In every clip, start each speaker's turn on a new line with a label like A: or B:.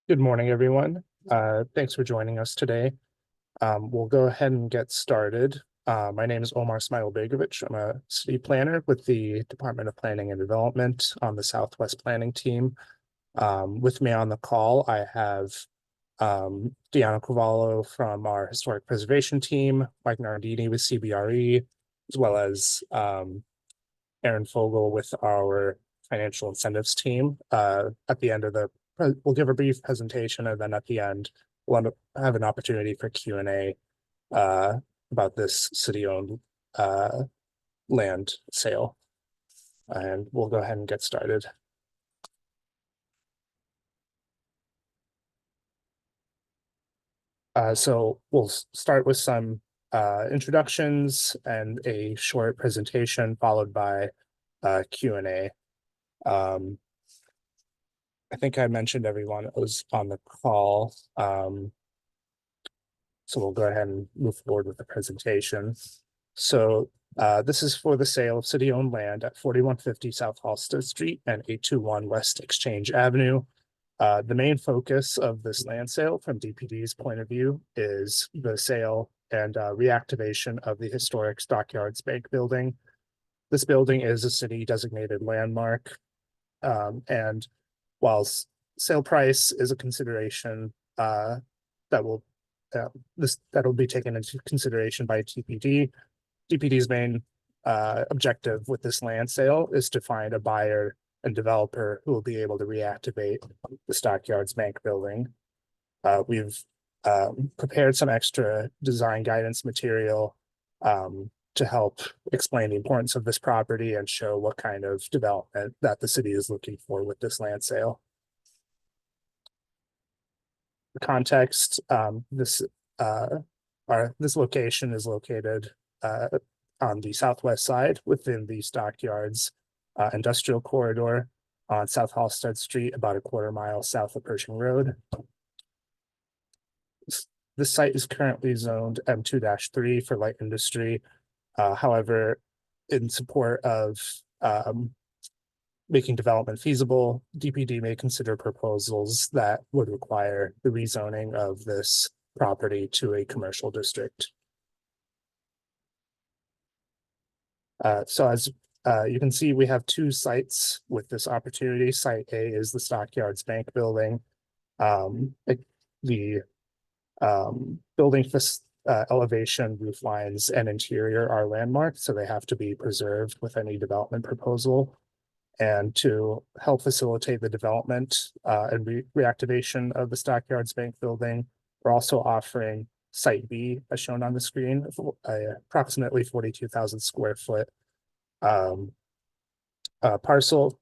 A: Good morning, everyone. Thanks for joining us today. We'll go ahead and get started. My name is Omar Smailobegovic. I'm a city planner with the Department of Planning and Development on the Southwest Planning team. With me on the call, I have Deanna Cavallo from our Historic Preservation team, Mike Nardini with CBRE, as well as Aaron Fogel with our Financial Incentives team. At the end of we'll give a brief presentation, and then at the end, we'll have an opportunity for Q&A about this city-owned land sale. And we'll go ahead and get started. So we'll start with some introductions and a short presentation, followed by Q&A. I think I mentioned everyone was on the call. So we'll go ahead and move forward with the presentation. So this is for the sale of city-owned land at 4150 South Halsted Street and 821 West Exchange Avenue. The main focus of this land sale from DPD's point of view is the sale and reactivation of the historic Stockyards Bank building. This building is a city designated landmark, and while sale price is a consideration that'll be taken into consideration by DPD. DPD's main objective with this land sale is to find a buyer and developer who will be able to reactivate the Stockyards Bank building. We've prepared some extra design guidance material to help explain the importance of this property and show what kind of development that the city is looking for with this land sale. The context, this location is located on the southwest side within the Stockyards industrial corridor on South Halsted Street, about a quarter mile south of Pershing Road. This site is currently zoned M2-3 for light industry. However, in support of making development feasible, DPD may consider proposals that would require the rezoning of this property to a commercial district. So as you can see, we have two sites with this opportunity. Site A is the Stockyards Bank building. The building elevation, roof lines, and interior are landmarked, so they have to be preserved with any development proposal. And to help facilitate the development and reactivation of the Stockyards Bank building, we're also offering Site B, as shown on the screen, approximately 42,000 square foot parcel.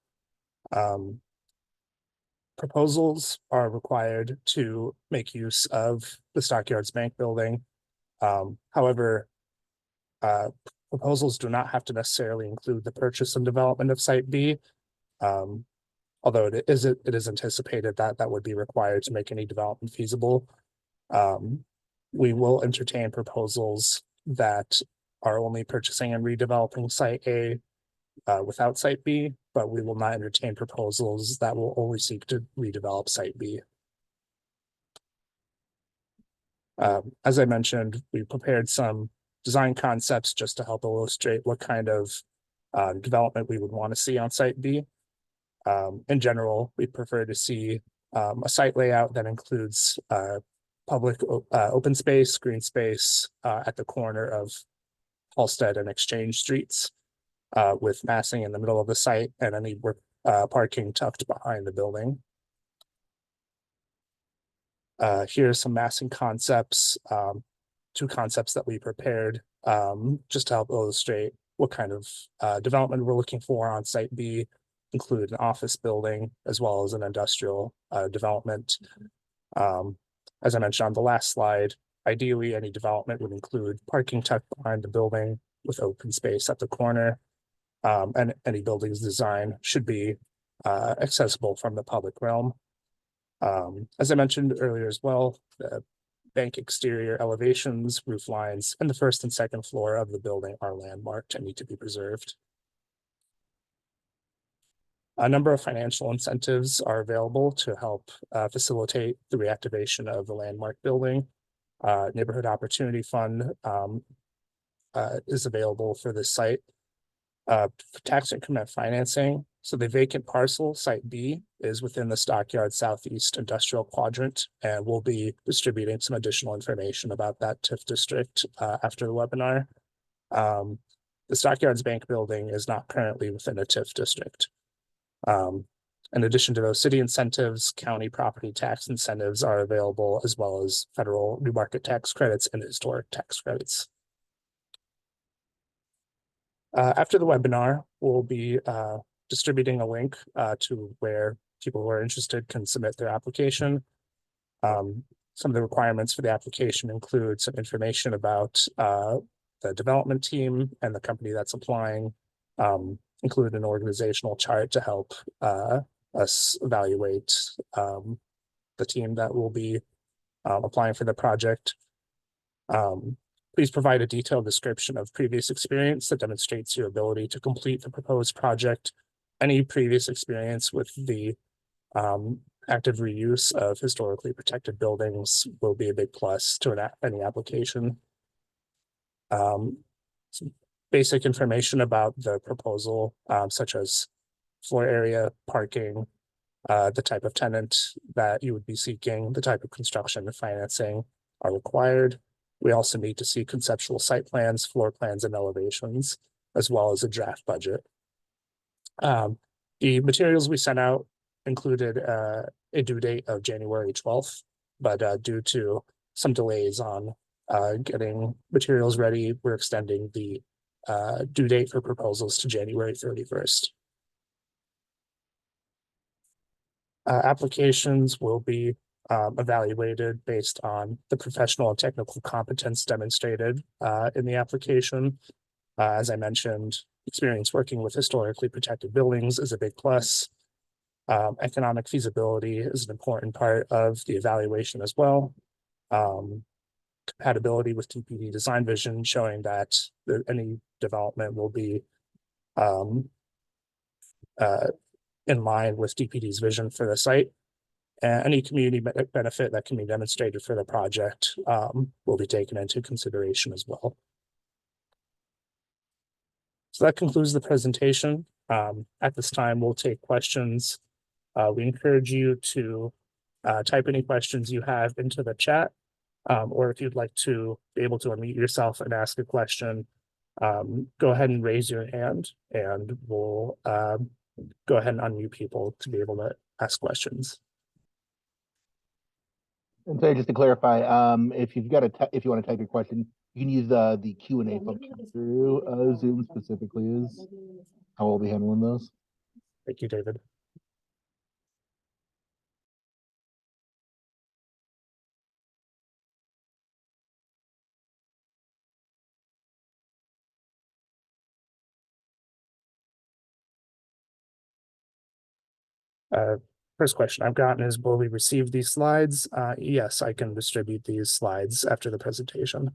A: Proposals are required to make use of the Stockyards Bank building. However, proposals do not have to necessarily include the purchase and development of Site B, although it is anticipated that that would be required to make any development feasible. We will entertain proposals that are only purchasing and redeveloping Site A without Site B, but we will not entertain proposals that will only seek to redevelop Site B. As I mentioned, we prepared some design concepts just to help illustrate what kind of development we would want to see on Site B. In general, we prefer to see a site layout that includes public open space, green space at the corner of Halsted and Exchange Streets, with massing in the middle of the site and any parking tucked behind the building. Here are some massing concepts, two concepts that we prepared just to help illustrate what kind of development we're looking for on Site B, include an office building as well as an industrial development. As I mentioned on the last slide, ideally any development would include parking tucked behind the building with open space at the corner, and any building's design should be accessible from the public realm. As I mentioned earlier as well, the bank exterior elevations, roof lines, and the first and second floor of the building are landmarked and need to be preserved. A number of financial incentives are available to help facilitate the reactivation of the landmark building. Neighborhood Opportunity Fund is available for this site. For tax increment financing, so the vacant parcel, Site B, is within the Stockyards Southeast Industrial Quadrant, and we'll be distributing some additional information about that TIF district after the webinar. The Stockyards Bank building is not currently within a TIF district. In addition to those city incentives, county property tax incentives are available, as well as federal new market tax credits and historic tax credits. After the webinar, we'll be distributing a link to where people who are interested can submit their application. Some of the requirements for the application include some information about the development team and the company that's applying, include an organizational chart to help us evaluate the team that will be applying for the project. Please provide a detailed description of previous experience that demonstrates your ability to complete the proposed project. Any previous experience with the active reuse of historically protected buildings will be a big plus to any application. Some basic information about the proposal, such as floor area, parking, the type of tenant that you would be seeking, the type of construction and financing are required. We also need to see conceptual site plans, floor plans, and elevations, as well as a draft budget. The materials we sent out included a due date of January 12th, but due to some delays on getting materials ready, we're extending the due date for proposals to January 31st. Applications will be evaluated based on the professional and technical competence demonstrated in the application. As I mentioned, experience working with historically protected buildings is a big plus. Economic feasibility is an important part of the evaluation as well. Compatibility with DPD design vision, showing that any development will be in line with DPD's vision for the site. And any community benefit that can be demonstrated for the project will be taken into consideration as well. So that concludes the presentation. At this time, we'll take questions. We encourage you to type any questions you have into the chat, or if you'd like to be able to unmute yourself and ask a question, go ahead and raise your hand, and we'll go ahead and unmute people to be able to ask questions.
B: And so just to clarify, if you've got if you want to type your question, you can use the Q&A function through Zoom specifically is how we'll be handling those.
A: Thank you, David. First question I've gotten is, will we receive these slides? Yes, I can distribute these slides after the presentation.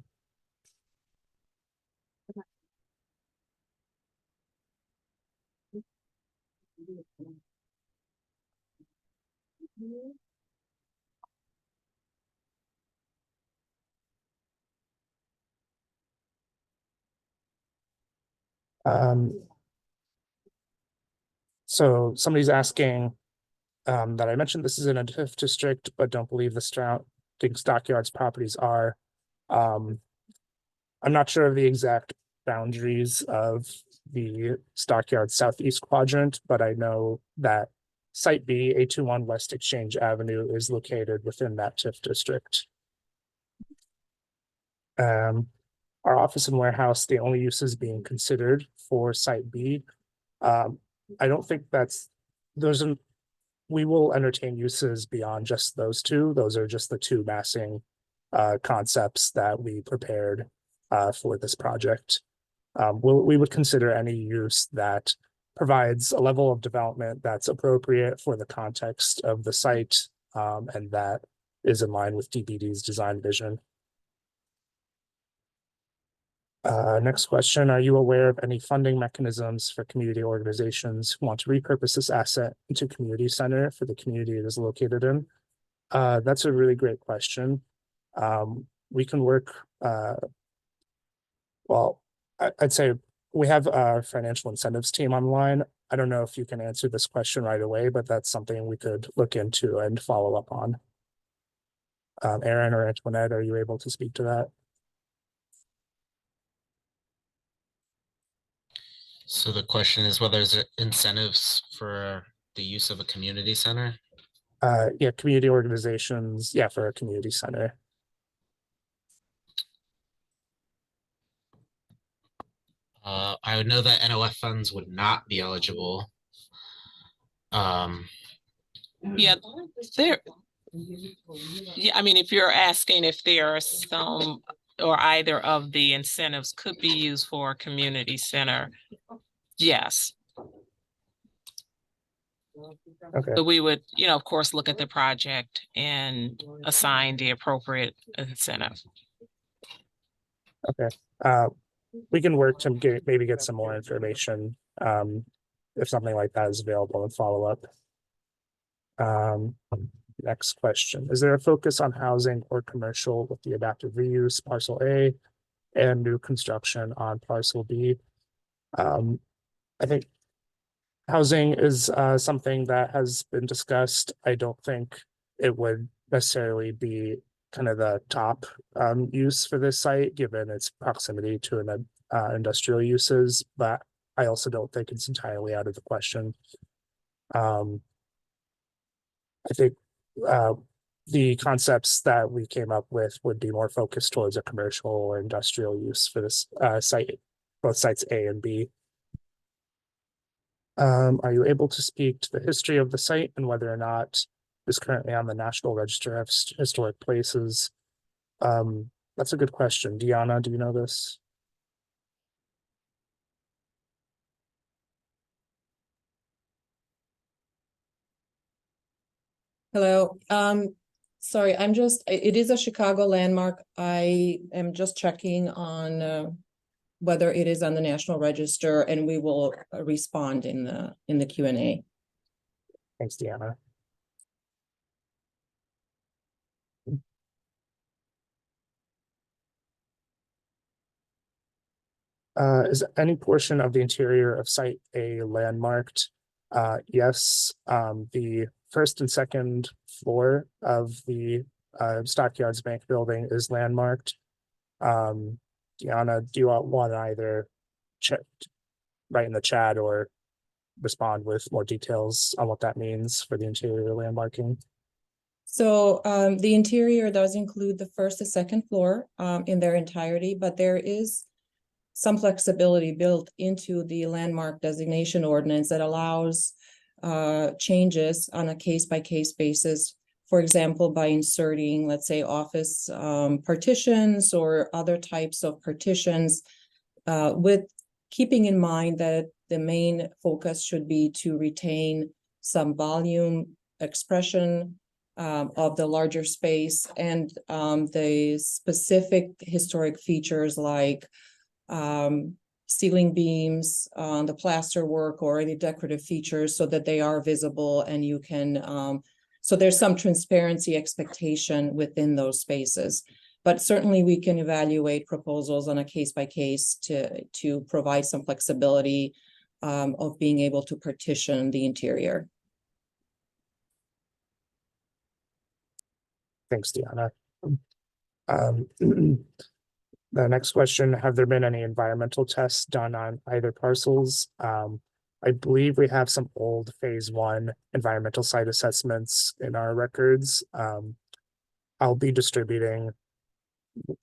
A: So somebody's asking that I mentioned this is in a TIF district, but don't believe the surrounding Stockyards properties are. I'm not sure of the exact boundaries of the Stockyards Southeast Quadrant, but I know that Site B, 821 West Exchange Avenue, is located within that TIF district. Our office and warehouse, the only uses being considered for Site B. I don't think we will entertain uses beyond just those two. Those are just the two massing concepts that we prepared for this project. We would consider any use that provides a level of development that's appropriate for the context of the site, and that is in line with DPD's design vision. Next question, are you aware of any funding mechanisms for community organizations who want to repurpose this asset into a community center for the community it is located in? That's a really great question. We can work, well, I'd say we have our financial incentives team online. I don't know if you can answer this question right away, but that's something we could look into and follow up on. Aaron or Antoinette, are you able to speak to that?
C: So the question is whether there's incentives for the use of a community center.
A: Yeah, community organizations, yeah, for a community center.
C: I would know that NOF funds would not be eligible.
D: Yeah, there. Yeah, I mean, if you're asking if there are some or either of the incentives could be used for a community center, yes.
A: Okay.
D: But we would, of course, look at the project and assign the appropriate incentive.
A: Okay. We can work to maybe get some more information if something like that is available and follow up. Next question. Is there a focus on housing or commercial with the adaptive reuse parcel A and new construction on parcel B? I think housing is something that has been discussed. I don't think it would necessarily be kind of the top use for this site, given its proximity to an industrial uses, but I also don't think it's entirely out of the question. I think the concepts that we came up with would be more focused towards a commercial or industrial use for this site, both sites A and B. Are you able to speak to the history of the site and whether or not it's currently on the National Register of Historic Places? That's a good question. Deanna, do you know this?
E: Hello. Sorry, it is a Chicago landmark. I am just checking on whether it is on the National Register, and we will respond in the Q&A.
A: Thanks, Deanna. Is any portion of the interior of Site A landmarked? Yes, the first and second floor of the Stockyards Bank building is landmarked. Deanna, do you want to either write in the chat or respond with more details on what that means for the interior landmarking?
E: So the interior does include the first and second floor in their entirety, but there is some flexibility built into the landmark designation ordinance that allows changes on a case-by-case basis. For example, by inserting, let's say, office partitions or other types of partitions, with keeping in mind that the main focus should be to retain some volume expression of the larger space and the specific historic features like ceiling beams, the plaster work, or any decorative features, so that they are visible and you can, so there's some transparency expectation within those spaces. But certainly we can evaluate proposals on a case by case to provide some flexibility of being able to partition the interior.
A: Thanks, Deanna. The next question, have there been any environmental tests done on either parcels? I believe we have some old phase 1 environmental site assessments in our records. I'll be distributing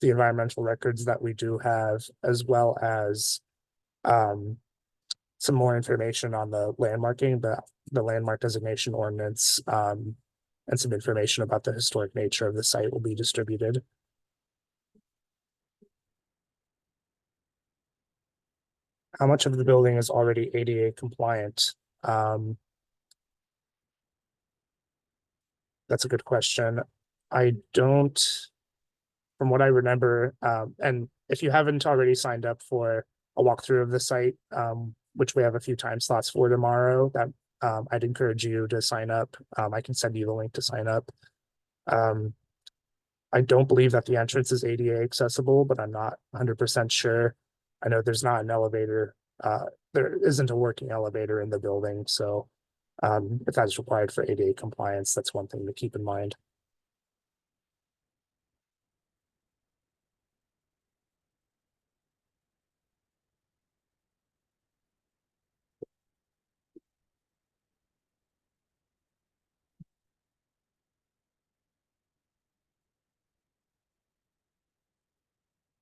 A: the environmental records that we do have, as well as some more information on the landmarking, the landmark designation ordinance, and some information about the historic nature of the site will be distributed. How much of the building is already ADA compliant? That's a good question. I don't, from what I remember, and if you haven't already signed up for a walkthrough of the site, which we have a few time slots for tomorrow, that I'd encourage you to sign up. I can send you the link to sign up. I don't believe that the entrance is ADA accessible, but I'm not 100% sure. I know there's not an elevator. There isn't a working elevator in the building, so if that's required for ADA compliance, that's one thing to keep in mind.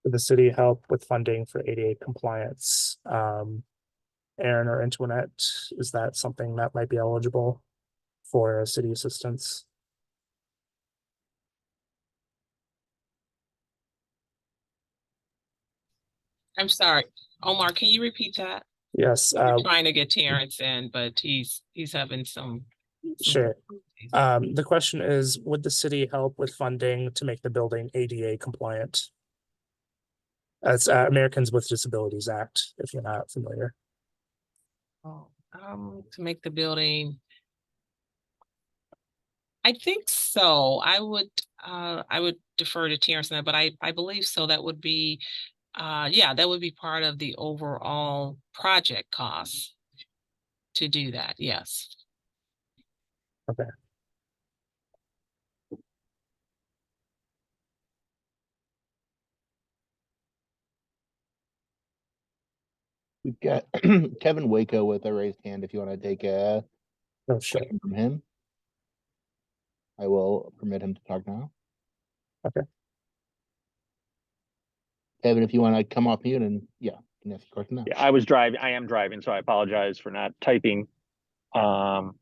A: Would the city help with funding for ADA compliance? Aaron or Antoinette, is that something that might be eligible for city assistance?
D: I'm sorry, Omar, can you repeat that?
A: Yes,
D: We're trying to get Terrence in, but he's having some.
A: sure. The question is, would the city help with funding to make the building ADA compliant? That's Americans with Disabilities Act, if you're not familiar.
D: Oh, to make the building. I think so. I would defer to Terrence on that, but I believe so. That would be, yeah, that would be part of the overall project cost to do that. Yes.
A: Okay.
B: We've got Kevin Waco with a raised hand. If you want to take a
A: Oh, sure.
B: question from him, I will permit him to talk now.
A: Okay.
B: Kevin, if you want to come off mute and yeah, you can ask your question now.
F: Yeah, I am driving, so I apologize for not typing. And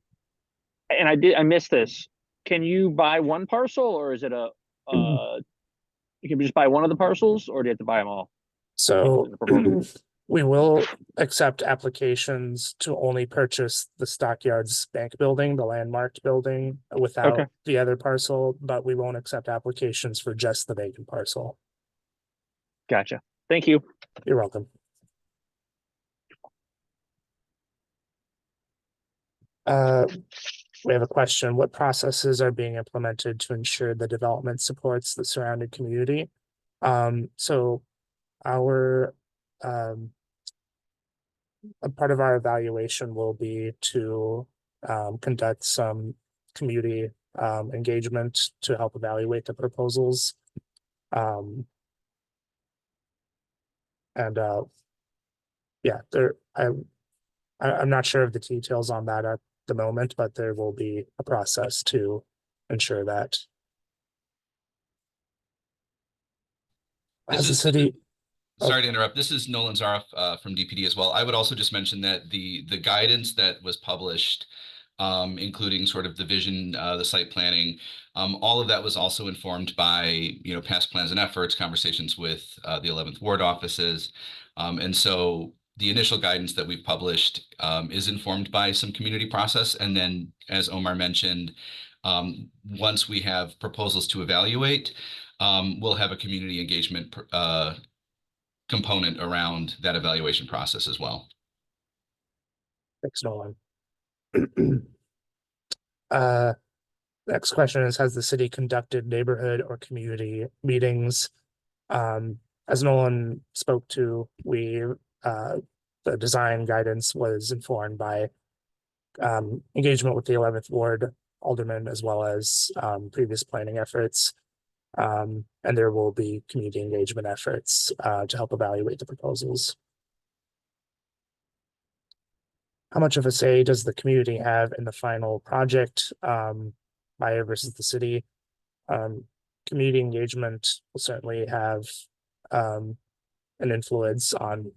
F: I missed this. Can you buy one parcel, or is it you can just buy one of the parcels, or do you have to buy them all?
A: So
F: In the proposal?
A: we will accept applications to only purchase the Stockyards bank building, the landmarked building, without
F: Okay.
A: the other parcel, but we won't accept applications for just the vacant parcel.
F: Gotcha. Thank you.
A: You're welcome. We have a question. What processes are being implemented to ensure the development supports the surrounding community? So our a part of our evaluation will be to conduct some community engagement to help evaluate the proposals. And yeah, I'm not sure of the details on that at the moment, but there will be a process to ensure that. As a city.
G: Sorry to interrupt. This is Nolan Zaroff from DPD as well. I would also just mention that the guidance that was published, including sort of the vision, the site planning, all of that was also informed by past plans and efforts, conversations with the 11th Ward offices, and so the initial guidance that we've published is informed by some community process, and then, as Omar mentioned, once we have proposals to evaluate, we'll have a community engagement component around that evaluation process as well.
A: Thanks, Nolan. Next question is, has the city conducted neighborhood or community meetings? As Nolan spoke to, the design guidance was informed by engagement with the 11th Ward alderman, as well as previous planning efforts. And there will be community engagement efforts to help evaluate the proposals. How much of a say does the community have in the final project, buyer versus the city? Community engagement will certainly have an influence on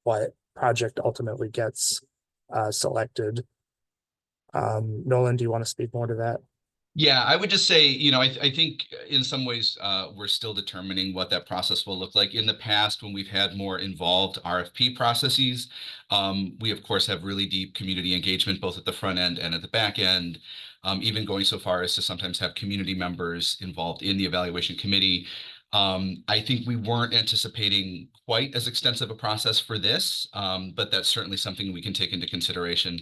A: what project ultimately gets selected. Nolan, do you want to speak more to that?
G: Yeah, I would just say, I think in some ways we're still determining what that process will look like. In the past, when we've had more involved RFP processes, we of course have really deep community engagement, both at the front end and at the back end, even going so far as to sometimes have community members involved in the evaluation committee. I think we weren't anticipating quite as extensive a process for this, but that's certainly something we can take into consideration.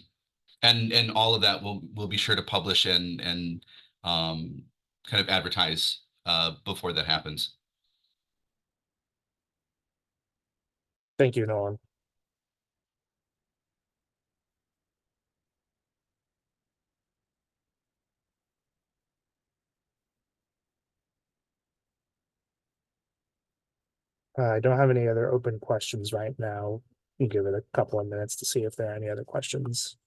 G: And all of that we'll be sure to publish and kind of advertise before that happens.
A: Thank you, Nolan. I don't have any other open questions right now. You can give it a couple of minutes to see if there are any other questions.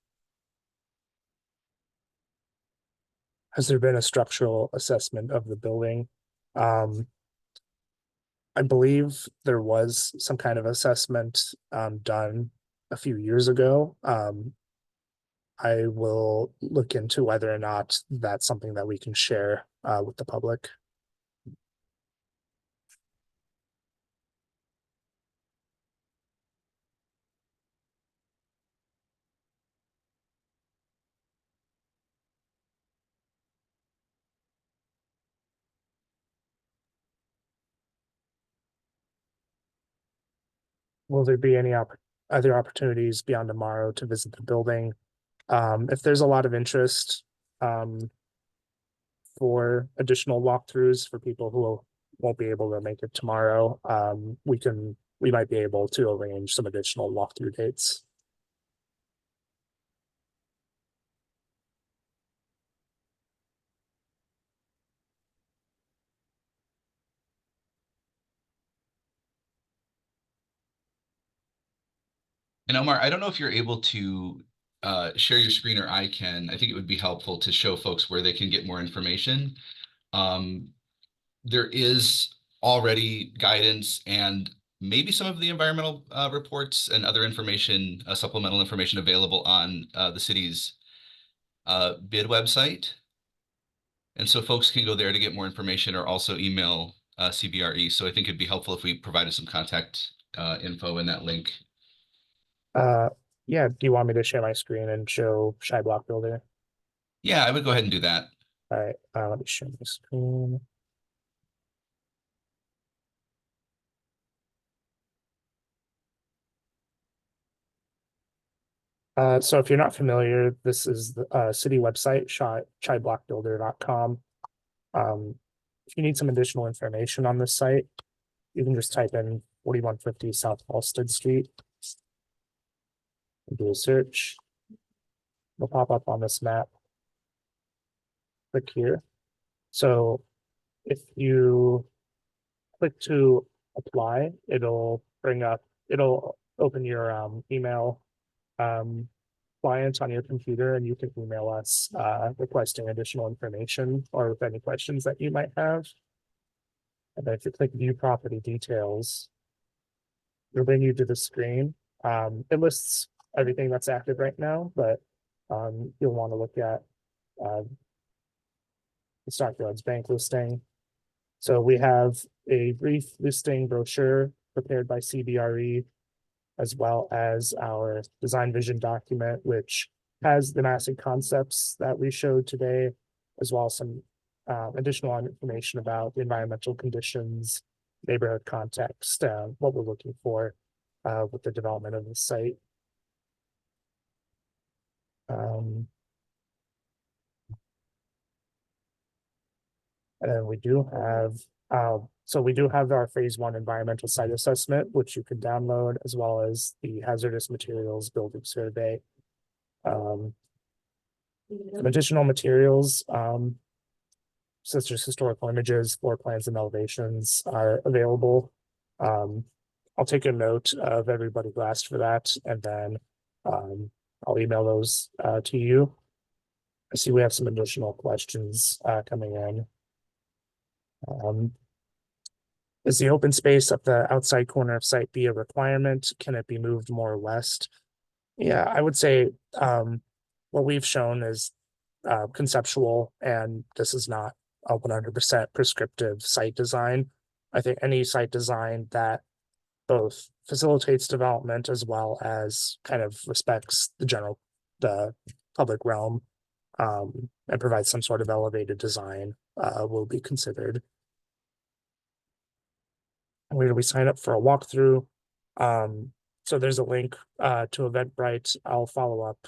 A: Has there been a structural assessment of the building? I believe there was some kind of assessment done a few years ago. I will look into whether or not that's something that we can share with the public. Will there be any other opportunities beyond tomorrow to visit the building? If there's a lot of interest for additional walkthroughs for people who won't be able to make it tomorrow, we might be able to arrange some additional walkthrough dates.
G: And Omar, I don't know if you're able to share your screen, or I can. I think it would be helpful to show folks where they can get more information. There is already guidance and maybe some of the environmental reports and other information, supplemental information available on the city's bid website. And so folks can go there to get more information, or also email CBRE. So I think it'd be helpful if we provided some contact info in that link.
A: Yeah, do you want me to share my screen and show BlockBuilder?
G: Yeah, I would go ahead and do that.
A: All right, let me share my screen. So if you're not familiar, this is the city website, chiblockbuilder.com. If you need some additional information on this site, you can just type in 4150 South Halsted Street and do a search. It'll pop up on this map. Click here. So if you click to apply, it'll open your email client on your computer, and you can email us requesting additional information or with any questions that you might have. And then if you click view property details, it'll bring you to the screen. It lists everything that's active right now, but you'll want to look at the Stockyards bank listing. So we have a brief listing brochure prepared by CBRE, as well as our design vision document, which has the massive concepts that we showed today, as well as some additional information about the environmental conditions, neighborhood context, what we're looking for with the development of the site. And then we do have, our phase 1 environmental site assessment, which you can download, as well as the hazardous materials building survey. Some additional materials, such as historical images, floor plans, and elevations are available. I'll take a note of everybody who asked for that, and then I'll email those to you. I see we have some additional questions coming in. Is the open space at the outside corner of site be a requirement? Can it be moved more west? Yeah, I would say what we've shown is conceptual, and this is not a 100% prescriptive site design. I think any site design that both facilitates development as well as kind of respects the public realm and provides some sort of elevated design will be considered. where do we sign up for a walkthrough? So there's a link to Eventbrite. I'll follow up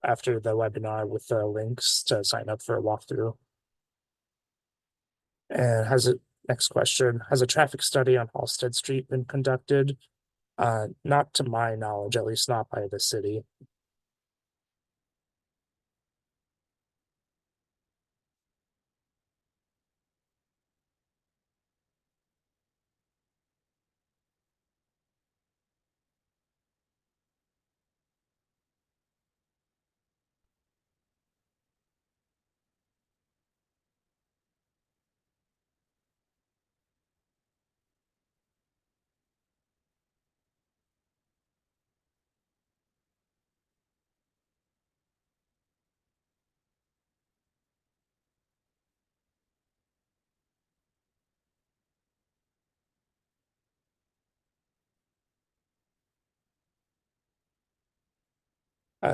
A: after the webinar with the links to sign up for a walkthrough. And next question, has a traffic study on Halsted Street been conducted? Not to my knowledge, at least not by the city.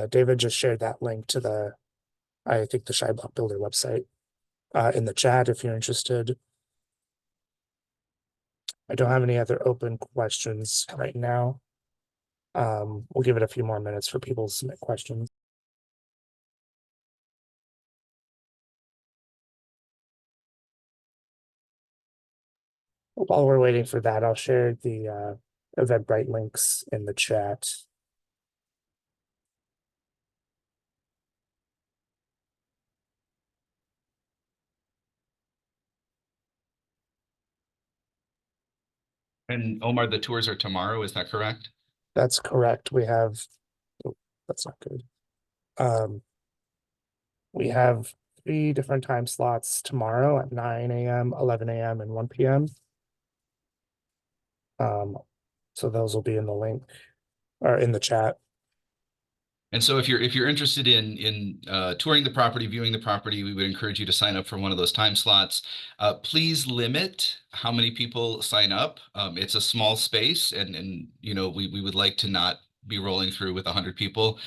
A: David just shared that link to I think the BlockBuilder website in the chat if you're interested. I don't have any other open questions right now. We'll give it a few more minutes for people to submit questions. While we're waiting for that, I'll share the Eventbrite links in the chat.
G: And Omar, the tours are tomorrow, is that correct?
A: That's correct. We have, oh, that's not good. We have 3 different time slots tomorrow at 9 a.m., 11 a.m., and 1 p.m. So those will be in the link or in the chat.
G: And so if you're interested in touring the property, viewing the property, we would encourage you to sign up for one of those time slots. Please limit how many people sign up. It's a small space, and you know we would like to not be rolling through with 100 people.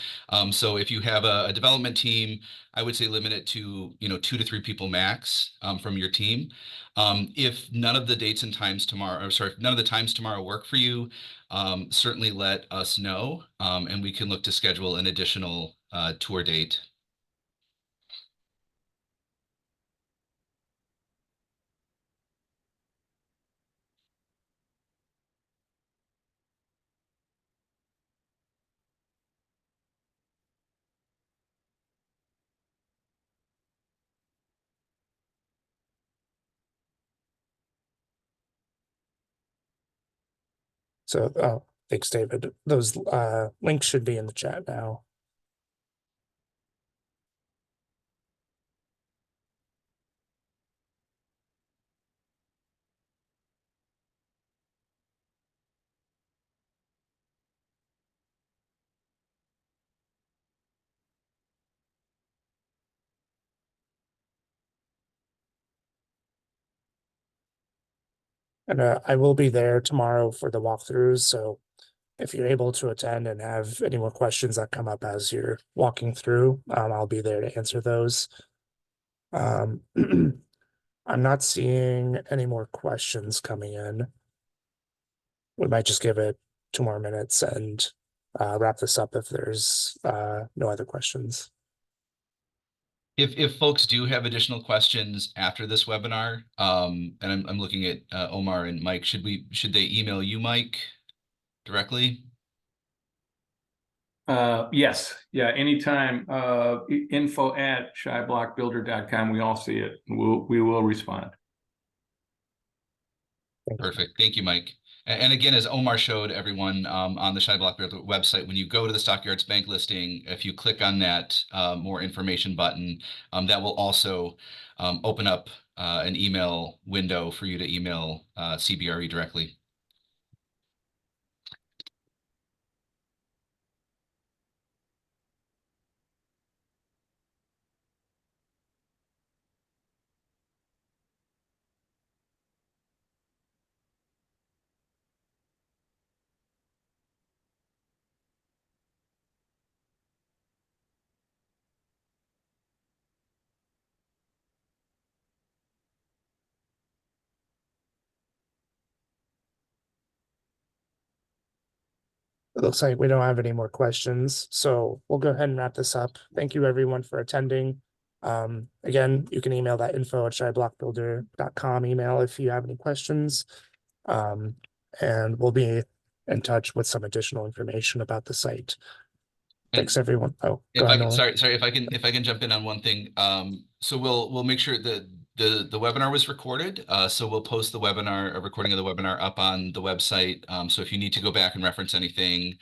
G: So if you have a development team, I would say limit it to 2 to 3 people max from your team. If none of the dates and times tomorrow, or sorry, if none of the times tomorrow work for you, certainly let us know, and we can look to schedule an additional tour date.
A: So, thanks, David. Those links should be in the chat now. And I will be there tomorrow for the walkthroughs. So if you're able to attend and have any more questions that come up as you're walking through, I'll be there to answer those. I'm not seeing any more questions coming in. We might just give it 2 more minutes and wrap this up if there's no other questions.
G: If folks do have additional questions after this webinar, and I'm looking at Omar and Mike, should they email you, Mike, directly?
H: Yes, yeah, anytime. info@shyblockbuilder.com. We all see it. We will respond.
G: Perfect. Thank you, Mike. And again, as Omar showed everyone on the BlockBuilder website, when you go to the Stockyards bank listing, if you click on that more information button, that will also open up an email window for you to email CBRE directly.
A: It looks like we don't have any more questions, so we'll go ahead and wrap this up. Thank you everyone for attending. Again, you can email that info@blockbuilder.com email if you have any questions. And we'll be in touch with some additional information about the site. Thanks, everyone. Oh,
G: If
A: go
G: I
A: ahead,
G: can,
A: Nolan.
G: sorry, if I can jump in on one thing. So we'll make sure that the webinar was recorded. So we'll post the webinar, a recording of the webinar up on the website. So if you need to go back and reference anything,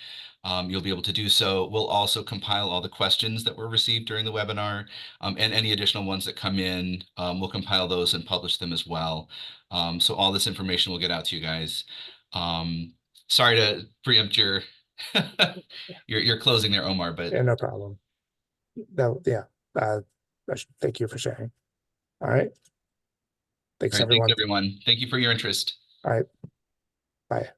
G: you'll be able to do so. We'll also compile all the questions that were received during the webinar, and any additional ones that come in. We'll compile those and publish them as well. So all this information will get out to you guys. Sorry to preempt your your closing there, Omar, but
A: Yeah, no problem. No, yeah. Thank you for sharing. All right. Thanks,
G: all right, thanks
A: everyone.
G: everyone. Thank you for your interest.
A: All right. Bye.